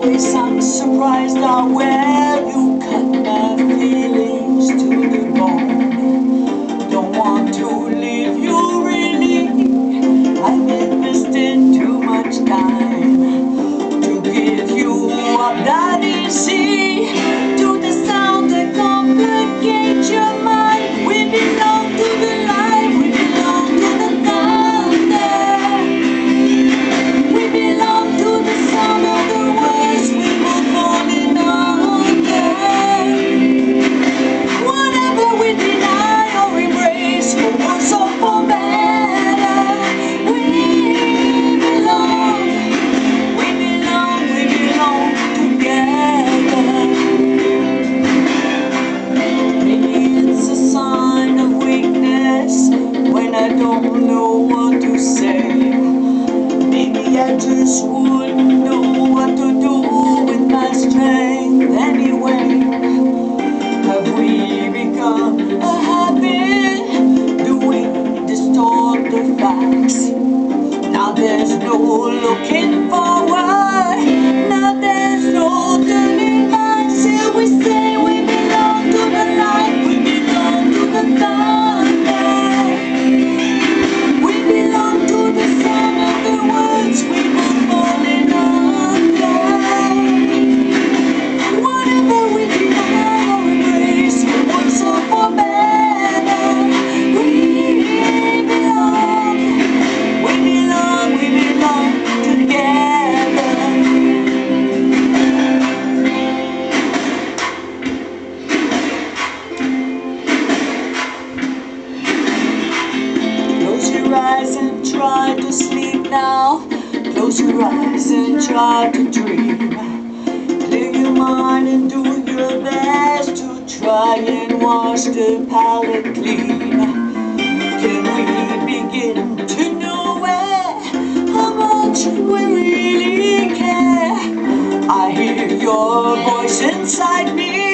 Always I'm surprised at where you cut my feelings to the bone. Don't want to leave you really. I've invested too much time to give you up that easy. To the sound that complicates your mind. We belong to the light, we belong to the thunder. We belong to the sound of the words we were falling under. Whatever we deny or embrace, for worse or for better, we belong, we belong, we belong together. Maybe it's a sign of weakness when I don't know what to say. Maybe I just wouldn't know what to do with my strength anyway. Have we become a habit? Do we distort the facts? Now there's no looking forward. Now there's no turning back. Till we say we belong to the light, we belong to the thunder. We belong to the sound of the words we were falling under. Whatever we deny or embrace, for worse or for better, we belong, we belong, we belong together. Close your eyes and try to sleep now. Close your eyes and try to dream. Clear your mind and do your best to try and wash the palate clean. Can we begin to know how much we really care? I hear your voice inside me.